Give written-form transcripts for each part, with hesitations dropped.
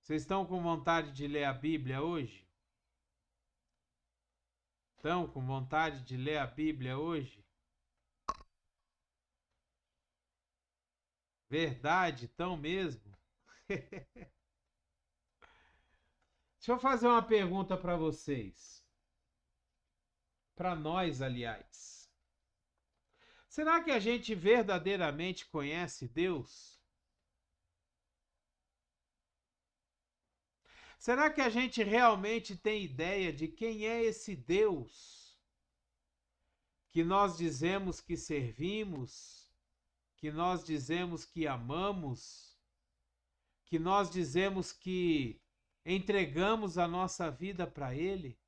Vocês estão com vontade de ler a Bíblia hoje? Estão com vontade de ler a Bíblia hoje? Verdade, estão mesmo? Deixa eu fazer uma pergunta para vocês. Para nós, aliás. Será que a gente verdadeiramente conhece Deus? Será que a gente realmente tem ideia de quem é esse Deus que nós dizemos que servimos, que nós dizemos que amamos, que nós dizemos que entregamos a nossa vida para Ele?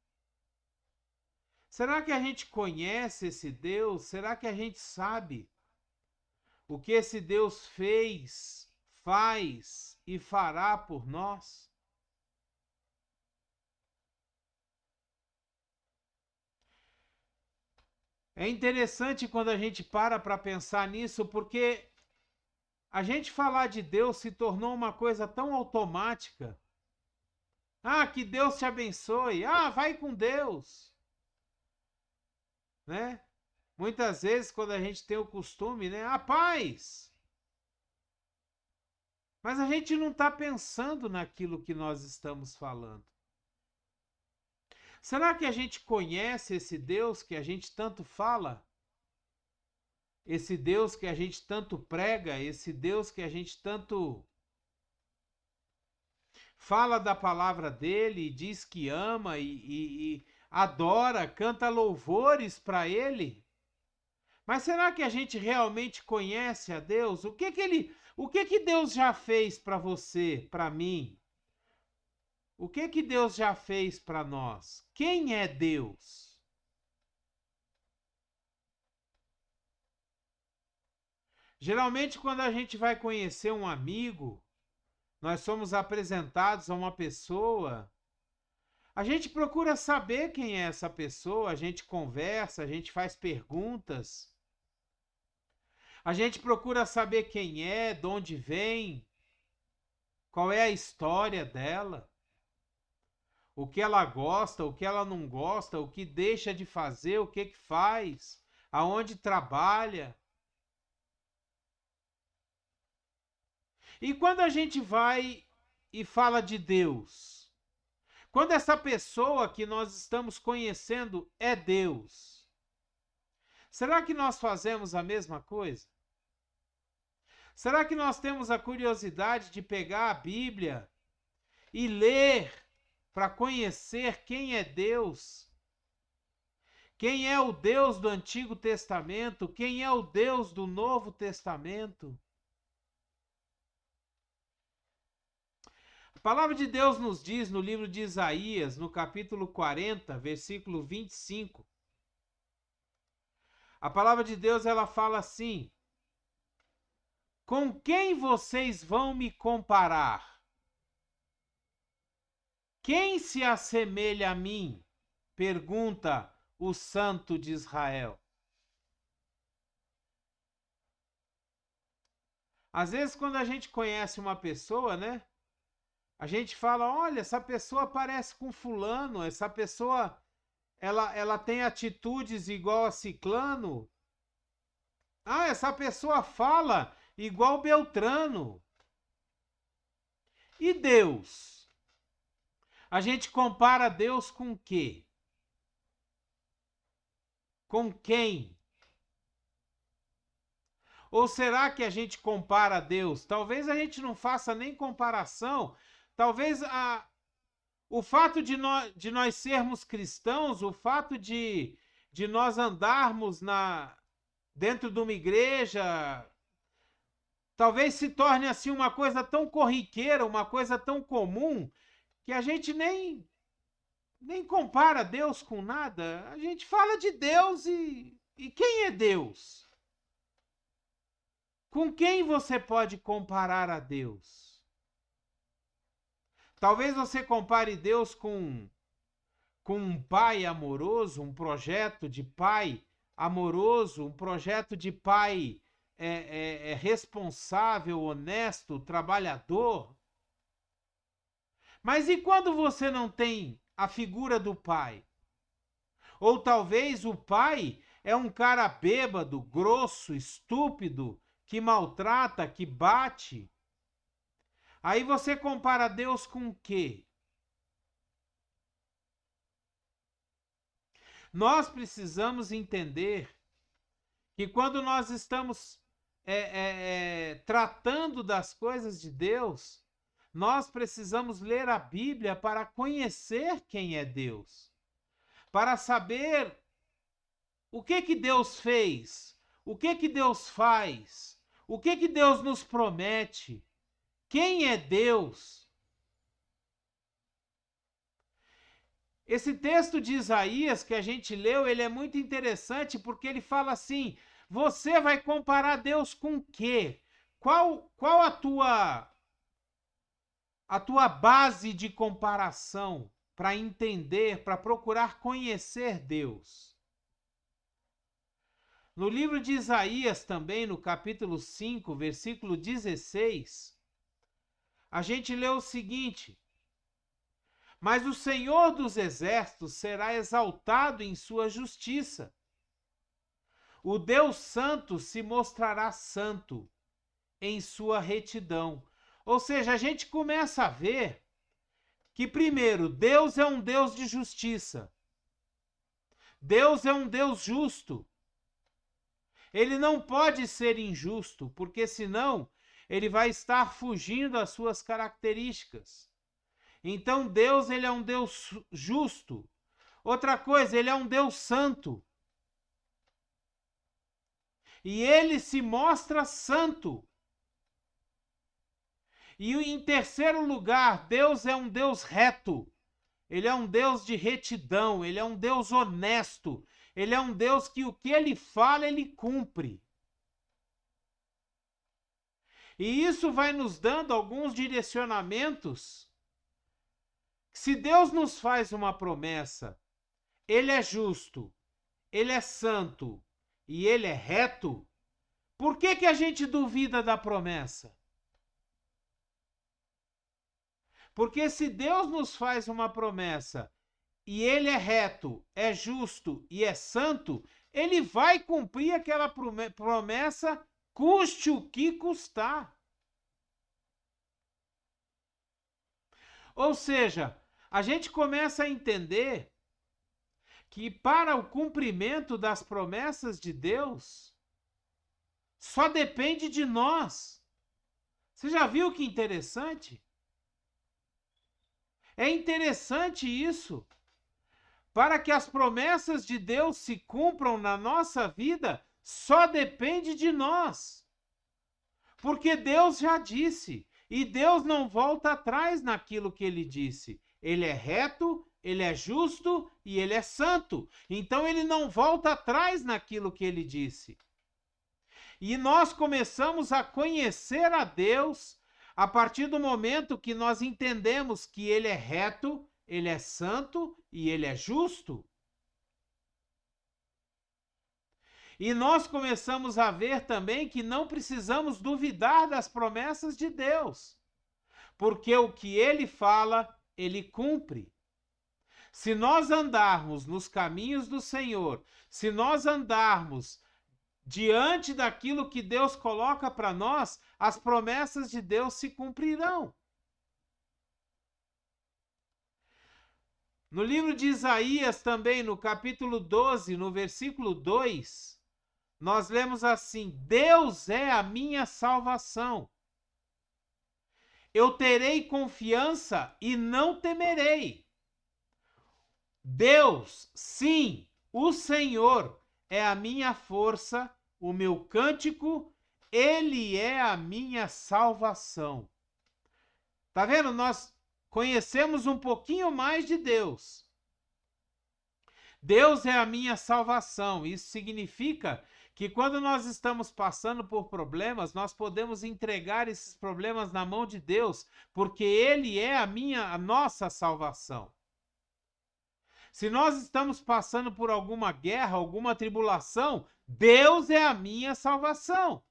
Será que a gente conhece esse Deus? Será que a gente sabe o que esse Deus fez, faz e fará por nós? É interessante quando a gente para pensar nisso, porque a gente falar de Deus se tornou uma coisa tão automática. Ah, que Deus te abençoe. Ah, vai com Deus. Né? Muitas vezes quando a gente tem o costume, né? A paz. Mas a gente não está pensando naquilo que nós estamos falando. Será que a gente conhece esse Deus que a gente tanto fala? Esse Deus que a gente tanto prega, esse Deus que a gente tanto fala da palavra dele, diz que ama e adora, canta louvores para ele? Mas será que a gente realmente conhece a Deus? O que Deus já fez para você, para mim? O que Deus já fez para nós? Quem é Deus? Geralmente, quando a gente vai conhecer um amigo, nós somos apresentados a uma pessoa, a gente procura saber quem é essa pessoa, a gente conversa, a gente faz perguntas, a gente procura saber quem é, de onde vem, qual é a história dela, o que ela gosta, o que ela não gosta, o que deixa de fazer, o que faz, aonde trabalha. E quando a gente vai e fala de Deus, quando essa pessoa que nós estamos conhecendo é Deus, será que nós fazemos a mesma coisa? Será que nós temos a curiosidade de pegar a Bíblia e ler para conhecer quem é Deus? Quem é o Deus do Antigo Testamento? Quem é o Deus do Novo Testamento? A palavra de Deus nos diz no livro de Isaías, no capítulo 40, versículo 25. A palavra de Deus ela fala assim: com quem vocês vão me comparar? Quem se assemelha a mim? Pergunta o Santo de Israel. Às vezes, quando a gente conhece uma pessoa, né? A gente fala, olha, essa pessoa parece com fulano, essa pessoa, ela tem atitudes igual a ciclano. Ah, essa pessoa fala igual Beltrano. E Deus? A gente compara Deus com o quê? Com quem? Ou será que a gente compara Deus? Talvez a gente não faça nem comparação. Talvez o fato de nós sermos cristãos, o fato de nós andarmos dentro de uma igreja, talvez se torne assim uma coisa tão corriqueira, uma coisa tão comum, que a gente nem compara Deus com nada. A gente fala de Deus e quem é Deus? Com quem você pode comparar a Deus? Talvez você compare Deus com um pai amoroso, um projeto de pai amoroso, um projeto de pai responsável, honesto, trabalhador. Mas e quando você não tem a figura do pai? Ou talvez o pai é um cara bêbado, grosso, estúpido, que maltrata, que bate. Aí você compara Deus com o quê? Nós precisamos entender que quando nós estamos tratando das coisas de Deus, nós precisamos ler a Bíblia para conhecer quem é Deus, para saber o que Deus fez, o que Deus faz, o que Deus nos promete, quem é Deus. Esse texto de Isaías que a gente leu, ele é muito interessante porque ele fala assim: você vai comparar Deus com o quê? Qual a tua base de comparação para entender, para procurar conhecer Deus? No livro de Isaías também, no capítulo 5, versículo 16, a gente lê o seguinte: mas o Senhor dos exércitos será exaltado em sua justiça. O Deus Santo se mostrará santo em sua retidão. Ou seja, a gente começa a ver que, primeiro, Deus é um Deus de justiça. Deus é um Deus justo. Ele não pode ser injusto, porque senão ele vai estar fugindo das suas características. Então Deus, ele é um Deus justo. Outra coisa, ele é um Deus santo. E ele se mostra santo. E em terceiro lugar, Deus é um Deus reto. Ele é um Deus de retidão, ele é um Deus honesto. Ele é um Deus que o que ele fala, ele cumpre. E isso vai nos dando alguns direcionamentos. Se Deus nos faz uma promessa, ele é justo, ele é santo e ele é reto, por que a gente duvida da promessa? Porque se Deus nos faz uma promessa e ele é reto, é justo e é santo, ele vai cumprir aquela promessa, custe o que custar. Ou seja, a gente começa a entender que para o cumprimento das promessas de Deus, só depende de nós. Você já viu que interessante? É interessante isso. Para que as promessas de Deus se cumpram na nossa vida, só depende de nós. Porque Deus já disse, e Deus não volta atrás naquilo que ele disse. Ele é reto, ele é justo e ele é santo. Então ele não volta atrás naquilo que ele disse. E nós começamos a conhecer a Deus a partir do momento que nós entendemos que ele é reto, ele é santo e ele é justo. E nós começamos a ver também que não precisamos duvidar das promessas de Deus, porque o que ele fala, ele cumpre. Se nós andarmos nos caminhos do Senhor, se nós andarmos diante daquilo que Deus coloca para nós, as promessas de Deus se cumprirão. No livro de Isaías, também, no capítulo 12, no versículo 2, nós lemos assim: Deus é a minha salvação. Eu terei confiança e não temerei. Deus, sim, o Senhor é a minha força, o meu cântico, ele é a minha salvação. Tá vendo? Nós conhecemos um pouquinho mais de Deus. Deus é a minha salvação. Isso significa que quando nós estamos passando por problemas, nós podemos entregar esses problemas na mão de Deus, porque ele é a nossa salvação. Se nós estamos passando por alguma guerra, alguma tribulação, Deus é a minha salvação.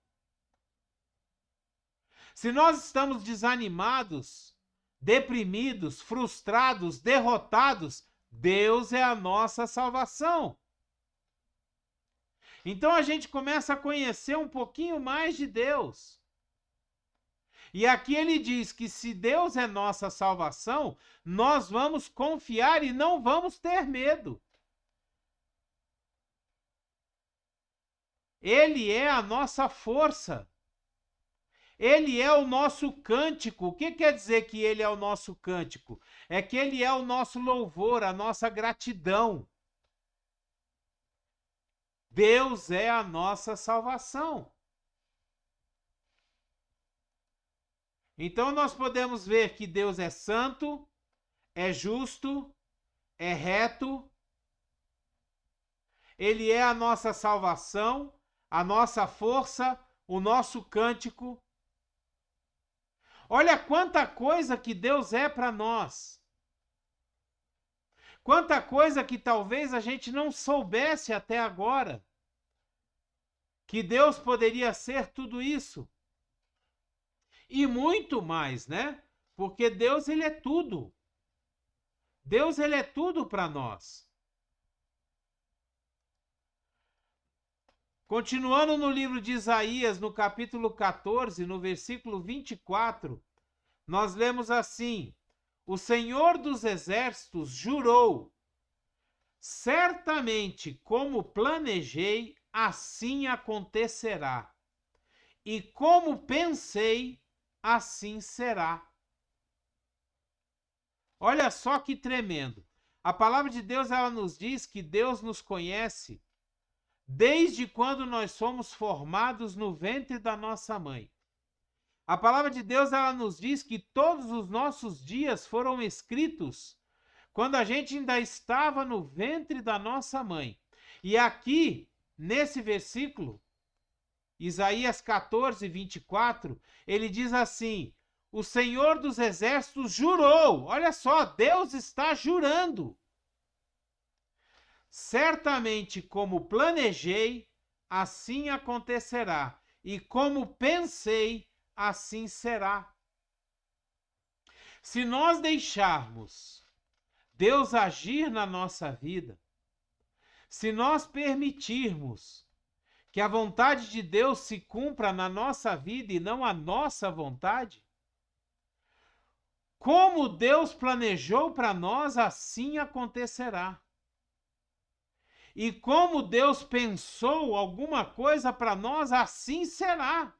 Se nós estamos desanimados, deprimidos, frustrados, derrotados, Deus é a nossa salvação. Então a gente começa a conhecer um pouquinho mais de Deus. E aqui ele diz que se Deus é nossa salvação, nós vamos confiar e não vamos ter medo. Ele é a nossa força. Ele é o nosso cântico. O que quer dizer que ele é o nosso cântico? É que ele é o nosso louvor, a nossa gratidão. Deus é a nossa salvação. Então nós podemos ver que Deus é santo, é justo, é reto. Ele é a nossa salvação, a nossa força, o nosso cântico. Olha quanta coisa que Deus é para nós. Quanta coisa que talvez a gente não soubesse até agora. Que Deus poderia ser tudo isso. E muito mais, né? Porque Deus, ele é tudo. Deus, ele é tudo para nós. Continuando no livro de Isaías, no capítulo 14, no versículo 24, nós lemos assim: o Senhor dos Exércitos jurou, certamente como planejei, assim acontecerá, e como pensei, assim será. Olha só que tremendo. A palavra de Deus, ela nos diz que Deus nos conhece desde quando nós somos formados no ventre da nossa mãe. A palavra de Deus, ela nos diz que todos os nossos dias foram escritos quando a gente ainda estava no ventre da nossa mãe. E aqui, nesse versículo, Isaías 14, 24, ele diz assim: o Senhor dos Exércitos jurou. Olha só, Deus está jurando. Certamente como planejei, assim acontecerá, e como pensei, assim será. Se nós deixarmos Deus agir na nossa vida, se nós permitirmos que a vontade de Deus se cumpra na nossa vida e não a nossa vontade, como Deus planejou para nós, assim acontecerá. E como Deus pensou alguma coisa para nós, assim será.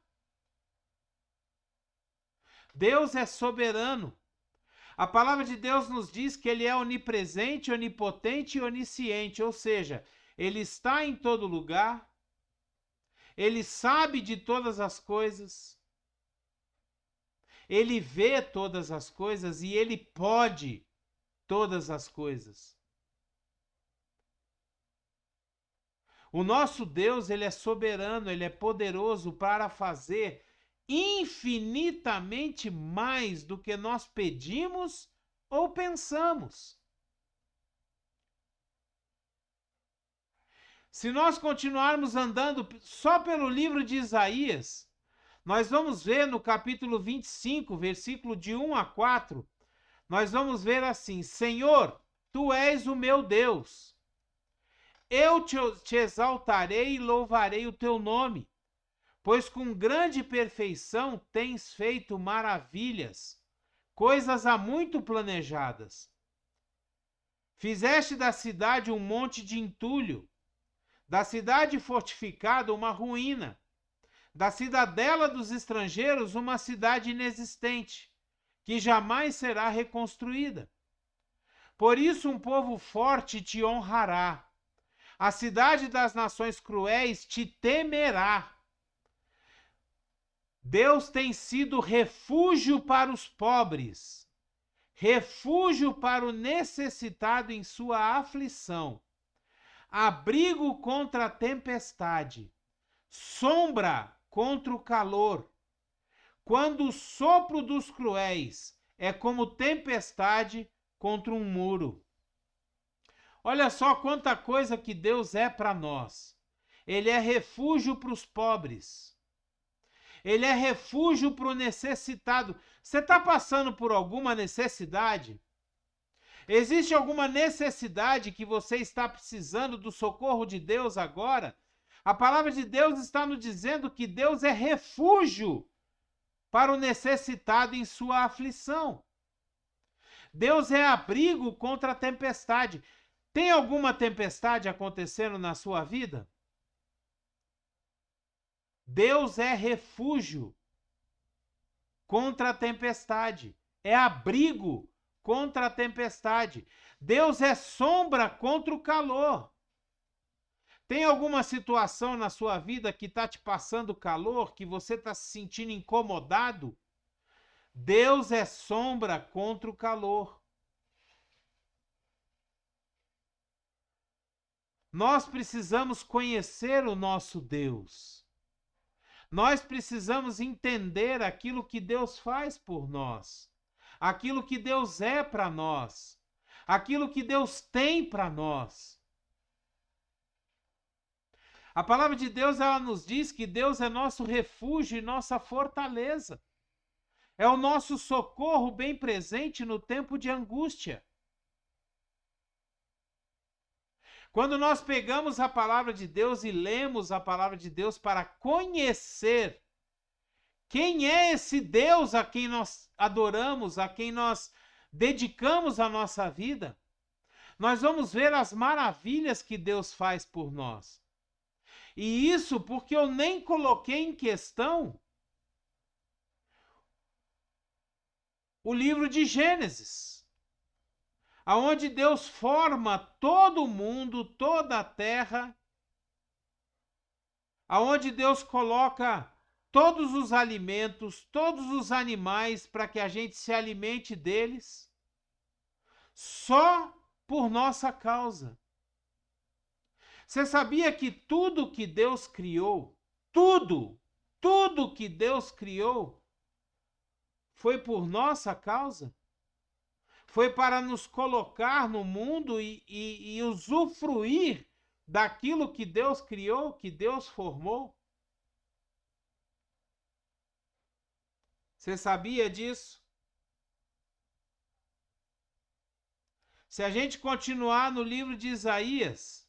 Deus é soberano. A palavra de Deus nos diz que ele é onipresente, onipotente e onisciente, ou seja, ele está em todo lugar, ele sabe de todas as coisas, ele vê todas as coisas e ele pode todas as coisas. O nosso Deus, ele é soberano, ele é poderoso para fazer infinitamente mais do que nós pedimos ou pensamos. Se nós continuarmos andando só pelo livro de Isaías, nós vamos ver no capítulo 25, versículo de 1 a 4, nós vamos ver assim: Senhor, tu és o meu Deus. Eu te exaltarei e louvarei o teu nome, pois com grande perfeição tens feito maravilhas, coisas há muito planejadas. Fizeste da cidade um monte de entulho, da cidade fortificada uma ruína, da cidadela dos estrangeiros uma cidade inexistente, que jamais será reconstruída. Por isso um povo forte te honrará. A cidade das nações cruéis te temerá. Deus tem sido refúgio para os pobres, refúgio para o necessitado em sua aflição, abrigo contra a tempestade, sombra contra o calor. Quando o sopro dos cruéis é como tempestade contra um muro. Olha só quanta coisa que Deus é para nós. Ele é refúgio para os pobres. Ele é refúgio para o necessitado. Você está passando por alguma necessidade? Existe alguma necessidade que você está precisando do socorro de Deus agora? A palavra de Deus está nos dizendo que Deus é refúgio para o necessitado em sua aflição. Deus é abrigo contra a tempestade. Tem alguma tempestade acontecendo na sua vida? Deus é refúgio contra a tempestade. É abrigo contra a tempestade. Deus é sombra contra o calor. Tem alguma situação na sua vida que está te passando calor, que você está se sentindo incomodado? Deus é sombra contra o calor. Nós precisamos conhecer o nosso Deus. Nós precisamos entender aquilo que Deus faz por nós, aquilo que Deus é para nós, aquilo que Deus tem para nós. A palavra de Deus, ela nos diz que Deus é nosso refúgio e nossa fortaleza. É o nosso socorro bem presente no tempo de angústia. Quando nós pegamos a palavra de Deus e lemos a palavra de Deus para conhecer quem é esse Deus a quem nós adoramos, a quem nós dedicamos a nossa vida, nós vamos ver as maravilhas que Deus faz por nós. E isso porque eu nem coloquei em questão o livro de Gênesis, aonde Deus forma todo o mundo, toda a terra, aonde Deus coloca todos os alimentos, todos os animais para que a gente se alimente deles, só por nossa causa. Você sabia que tudo que Deus criou, tudo que Deus criou, foi por nossa causa? Foi para nos colocar no mundo e usufruir daquilo que Deus criou, que Deus formou? Você sabia disso? Se a gente continuar no livro de Isaías,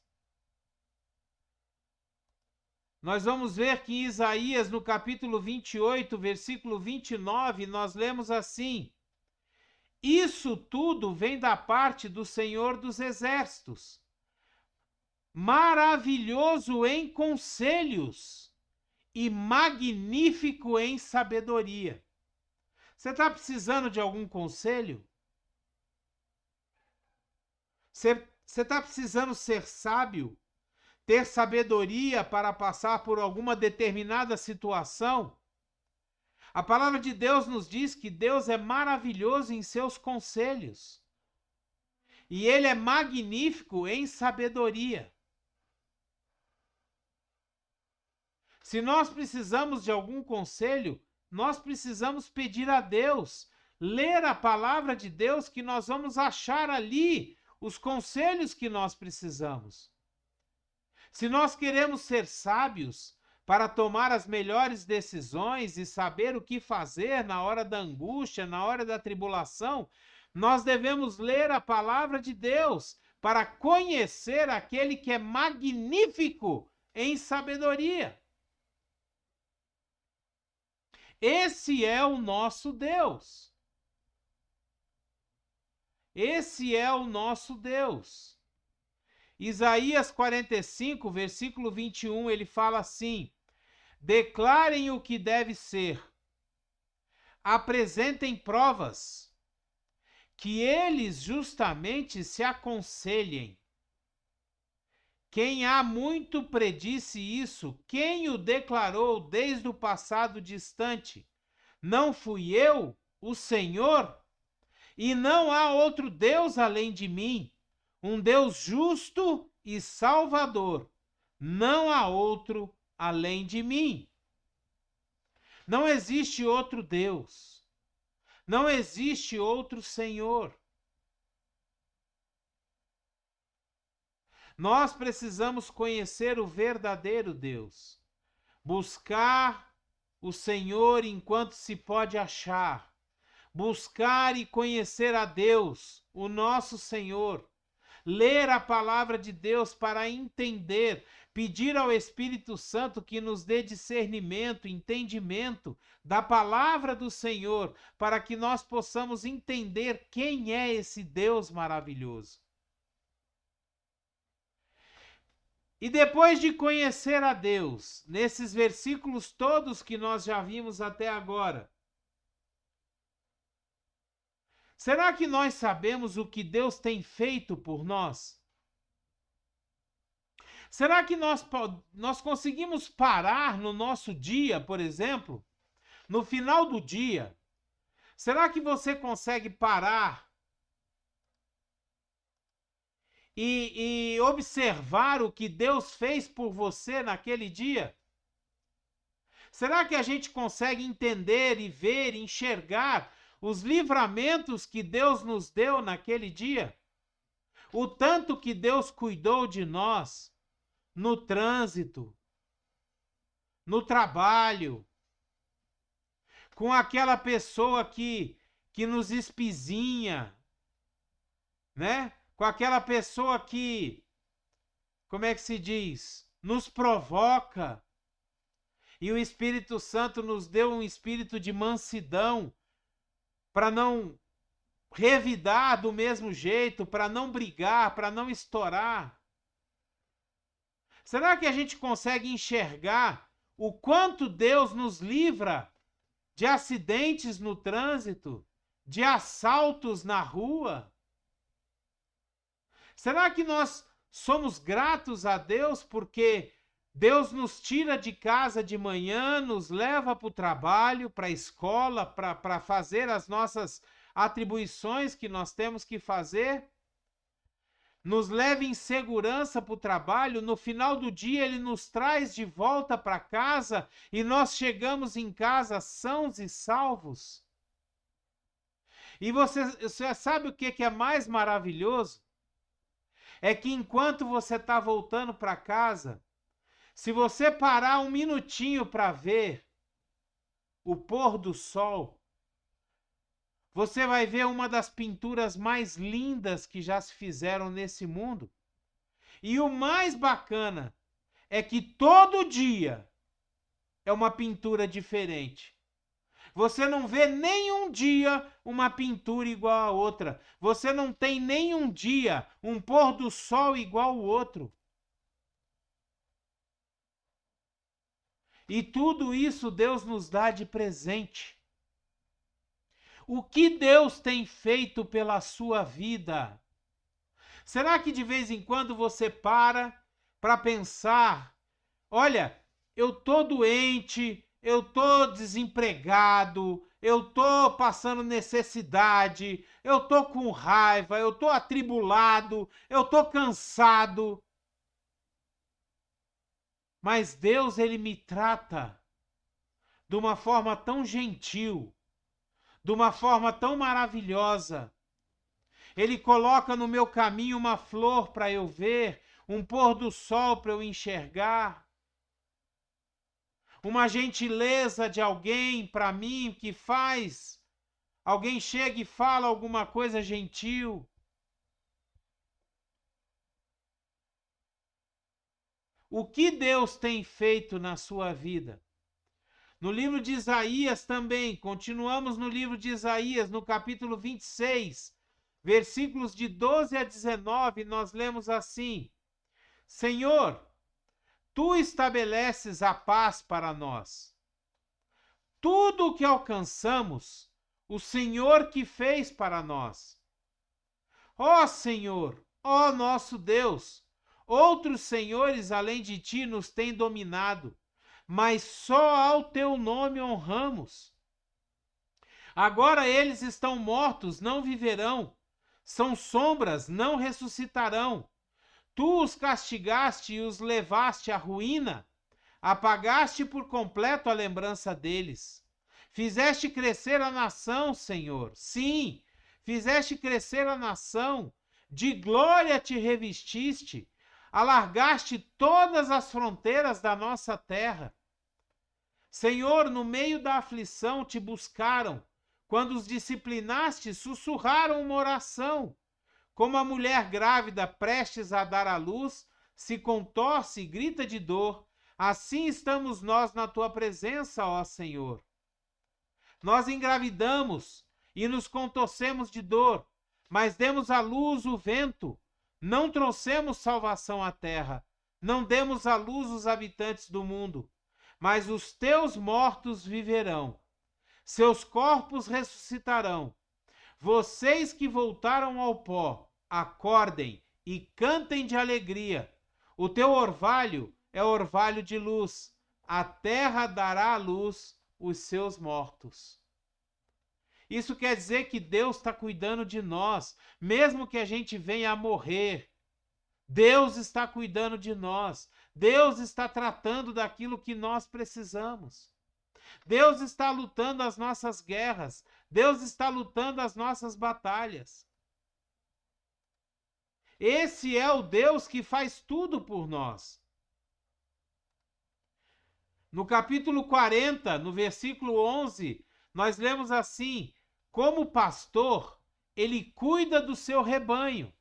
nós vamos ver que em Isaías, no capítulo 28, versículo 29, nós lemos assim: isso tudo vem da parte do Senhor dos Exércitos, maravilhoso em conselhos e magnífico em sabedoria. Você está precisando de algum conselho? Você está precisando ser sábio? Ter sabedoria para passar por alguma determinada situação? A palavra de Deus nos diz que Deus é maravilhoso em seus conselhos. E Ele é magnífico em sabedoria. Se nós precisamos de algum conselho, nós precisamos pedir a Deus, ler a palavra de Deus, que nós vamos achar ali os conselhos que nós precisamos. Se nós queremos ser sábios para tomar as melhores decisões e saber o que fazer na hora da angústia, na hora da tribulação, nós devemos ler a palavra de Deus para conhecer aquele que é magnífico em sabedoria. Esse é o nosso Deus. Esse é o nosso Deus. Isaías 45, versículo 21, ele fala assim: declarem o que deve ser, apresentem provas, que eles justamente se aconselhem. Quem há muito predisse isso, quem o declarou desde o passado distante? Não fui eu, o Senhor? E não há outro Deus além de mim, um Deus justo e salvador. Não há outro além de mim. Não existe outro Deus. Não existe outro Senhor. Nós precisamos conhecer o verdadeiro Deus, buscar o Senhor enquanto se pode achar. Buscar e conhecer a Deus, o nosso Senhor. Ler a palavra de Deus para entender, pedir ao Espírito Santo que nos dê discernimento, entendimento da palavra do Senhor, para que nós possamos entender quem é esse Deus maravilhoso. E depois de conhecer a Deus, nesses versículos todos que nós já vimos até agora, será que nós sabemos o que Deus tem feito por nós? Será que nós conseguimos parar no nosso dia, por exemplo, no final do dia? Será que você consegue parar e observar o que Deus fez por você naquele dia? Será que a gente consegue entender e ver, enxergar os livramentos que Deus nos deu naquele dia? O tanto que Deus cuidou de nós no trânsito, no trabalho, com aquela pessoa que nos espizinha, né? Com aquela pessoa que, como é que se diz? Nos provoca. E o Espírito Santo nos deu um espírito de mansidão para não revidar do mesmo jeito, para não brigar, para não estourar. Será que a gente consegue enxergar o quanto Deus nos livra de acidentes no trânsito, de assaltos na rua? Será que nós somos gratos a Deus porque Deus nos tira de casa de manhã, nos leva para o trabalho, para a escola, para fazer as nossas atribuições que nós temos que fazer? Nos leva em segurança para o trabalho, no final do dia ele nos traz de volta para casa e nós chegamos em casa sãos e salvos. E você sabe o que é mais maravilhoso? É que enquanto você está voltando para casa, se você parar um minutinho para ver o pôr do sol, você vai ver uma das pinturas mais lindas que já se fizeram nesse mundo. E o mais bacana é que todo dia é uma pintura diferente. Você não vê nenhum dia uma pintura igual a outra. Você não tem nenhum dia um pôr do sol igual ao outro. E tudo isso Deus nos dá de presente. O que Deus tem feito pela sua vida? Será que de vez em quando você para pensar, olha, eu tô doente, eu tô desempregado, eu tô passando necessidade, eu tô com raiva, eu tô atribulado, eu tô cansado. Mas Deus, ele me trata de uma forma tão gentil, de uma forma tão maravilhosa. Ele coloca no meu caminho uma flor para eu ver, um pôr do sol para eu enxergar, uma gentileza de alguém para mim que faz, alguém chega e fala alguma coisa gentil. O que Deus tem feito na sua vida? No livro de Isaías também, continuamos no livro de Isaías, no capítulo 26, versículos de 12 a 19, nós lemos assim: Senhor, tu estabeleces a paz para nós. Tudo o que alcançamos, o Senhor que fez para nós. Ó Senhor, ó nosso Deus, outros senhores além de ti nos têm dominado, mas só ao teu nome honramos. Agora eles estão mortos, não viverão. São sombras, não ressuscitarão. Tu os castigaste e os levaste à ruína. Apagaste por completo a lembrança deles. Fizeste crescer a nação, Senhor. Sim, fizeste crescer a nação. De glória te revestiste. Alargaste todas as fronteiras da nossa terra. Senhor, no meio da aflição te buscaram. Quando os disciplinaste, sussurraram uma oração. Como a mulher grávida prestes a dar à luz, se contorce e grita de dor, assim estamos nós na tua presença, ó Senhor. Nós engravidamos e nos contorcemos de dor, mas demos à luz o vento. Não trouxemos salvação à terra, não demos à luz os habitantes do mundo, mas os teus mortos viverão. Seus corpos ressuscitarão. Vocês que voltaram ao pó, acordem e cantem de alegria. O teu orvalho é orvalho de luz. A terra dará à luz os seus mortos. Isso quer dizer que Deus está cuidando de nós, mesmo que a gente venha a morrer. Deus está cuidando de nós. Deus está tratando daquilo que nós precisamos. Deus está lutando as nossas guerras. Deus está lutando as nossas batalhas. Esse é o Deus que faz tudo por nós. No capítulo 40, no versículo 11, nós lemos assim: como pastor, ele cuida do seu rebanho.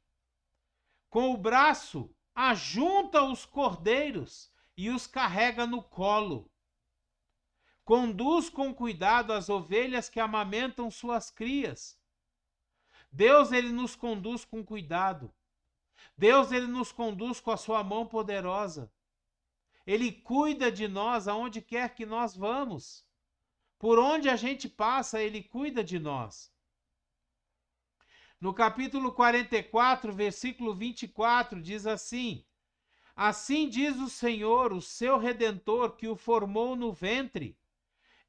Com o braço, ajunta os cordeiros e os carrega no colo. Conduz com cuidado as ovelhas que amamentam suas crias. Deus, ele nos conduz com cuidado. Deus, ele nos conduz com a sua mão poderosa. Ele cuida de nós aonde quer que nós vamos. Por onde a gente passa, ele cuida de nós. No capítulo 44, versículo 24, diz assim: assim diz o Senhor, o seu Redentor, que o formou no ventre.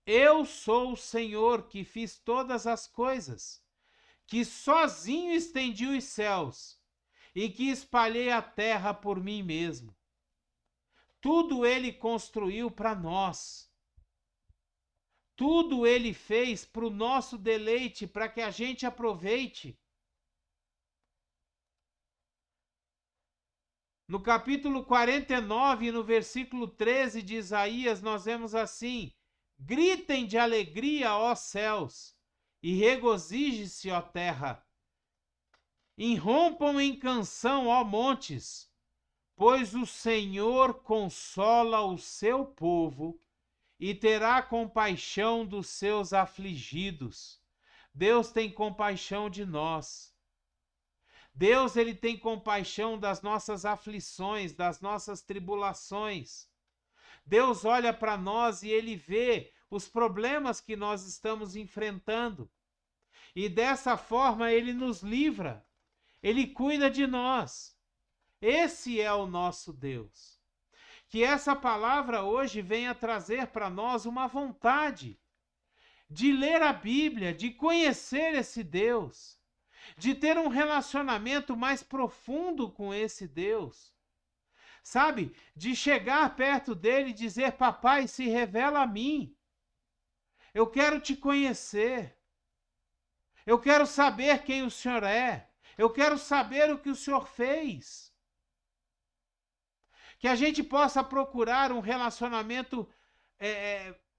Eu sou o Senhor que fiz todas as coisas, que sozinho estendi os céus e que espalhei a terra por mim mesmo. Tudo ele construiu para nós. Tudo ele fez para o nosso deleite, para que a gente aproveite. No capítulo 49, no versículo 13 de Isaías, nós vemos assim: gritem de alegria, ó céus, e regozije-se, ó terra. Irrompam em canção, ó montes, pois o Senhor consola o seu povo e terá compaixão dos seus afligidos. Deus tem compaixão de nós. Deus, ele tem compaixão das nossas aflições, das nossas tribulações. Deus olha para nós e ele vê os problemas que nós estamos enfrentando. E dessa forma ele nos livra. Ele cuida de nós. Esse é o nosso Deus. Que essa palavra hoje venha trazer para nós uma vontade de ler a Bíblia, de conhecer esse Deus, de ter um relacionamento mais profundo com esse Deus. Sabe? De chegar perto dele e dizer: papai, se revela a mim. Eu quero te conhecer. Eu quero saber quem o Senhor é. Eu quero saber o que o Senhor fez. Que a gente possa procurar um relacionamento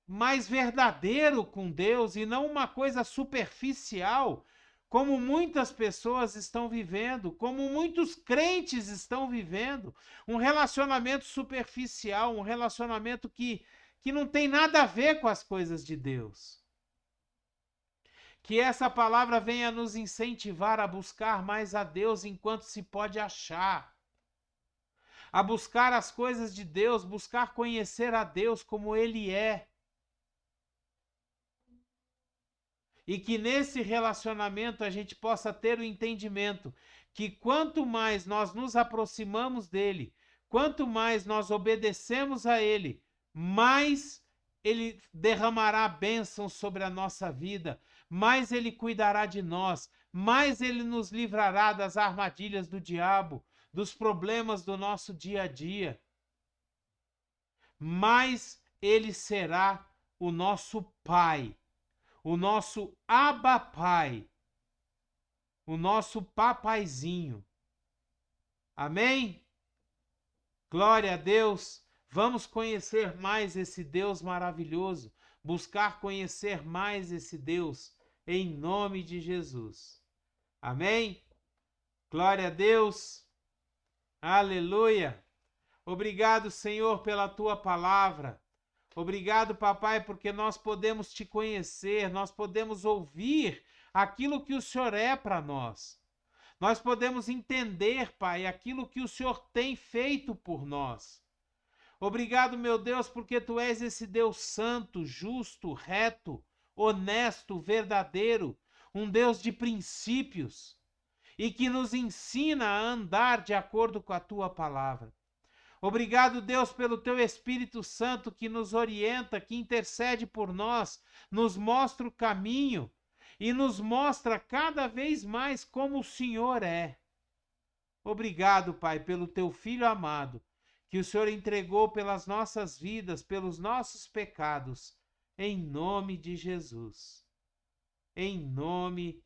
mais verdadeiro com Deus e não uma coisa superficial, como muitas pessoas estão vivendo, como muitos crentes estão vivendo. Um relacionamento superficial, um relacionamento que não tem nada a ver com as coisas de Deus. Que essa palavra venha nos incentivar a buscar mais a Deus enquanto se pode achar. A buscar as coisas de Deus, buscar conhecer a Deus como Ele é. E que nesse relacionamento a gente possa ter o entendimento que quanto mais nós nos aproximamos dEle, quanto mais nós obedecemos a Ele, mais Ele derramará bênçãos sobre a nossa vida, mais Ele cuidará de nós, mais Ele nos livrará das armadilhas do diabo, dos problemas do nosso dia a dia. Mais Ele será o nosso Pai, o nosso Abba Pai, o nosso papaizinho. Amém? Glória a Deus. Vamos conhecer mais esse Deus maravilhoso, buscar conhecer mais esse Deus, em nome de Jesus. Amém? Glória a Deus. Aleluia. Obrigado, Senhor, pela tua palavra. Obrigado, papai, porque nós podemos te conhecer, nós podemos ouvir aquilo que o Senhor é para nós. Nós podemos entender, pai, aquilo que o Senhor tem feito por nós. Obrigado, meu Deus, porque tu és esse Deus santo, justo, reto, honesto, verdadeiro, um Deus de princípios e que nos ensina a andar de acordo com a tua palavra. Obrigado, Deus, pelo teu Espírito Santo que nos orienta, que intercede por nós, nos mostra o caminho e nos mostra cada vez mais como o Senhor é. Obrigado, Pai, pelo teu Filho amado, que o Senhor entregou pelas nossas vidas, pelos nossos pecados, em nome de Jesus. Em nome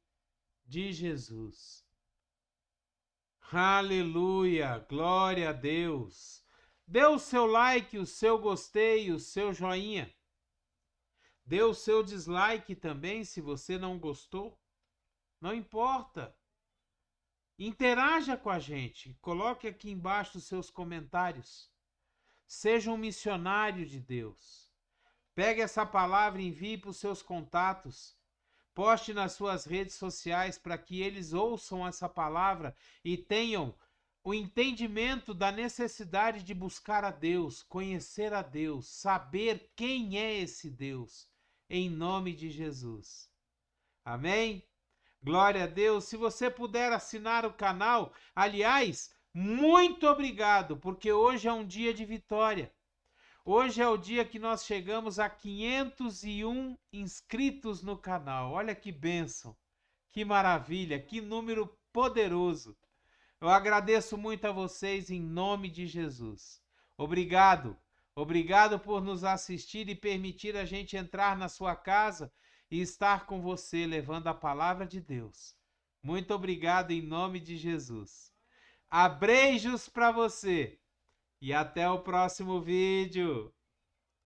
de Jesus. Aleluia, glória a Deus. Dê o seu like, o seu gostei, o seu joinha. Dê o seu dislike também, se você não gostou. Não importa. Interaja com a gente. Coloque aqui embaixo os seus comentários. Seja um missionário de Deus. Pegue essa palavra e envie para os seus contatos. Poste nas suas redes sociais para que eles ouçam essa palavra e tenham o entendimento da necessidade de buscar a Deus, conhecer a Deus, saber quem é esse Deus, em nome de Jesus. Amém? Glória a Deus. Se você puder assinar o canal, aliás, muito obrigado, porque hoje é um dia de vitória. Hoje é o dia que nós chegamos a 501 inscritos no canal. Olha que bênção, que maravilha, que número poderoso. Eu agradeço muito a vocês em nome de Jesus. Obrigado. Obrigado por nos assistir e permitir a gente entrar na sua casa e estar com você levando a palavra de Deus. Muito obrigado em nome de Jesus. Abreijos para você. E até o próximo vídeo.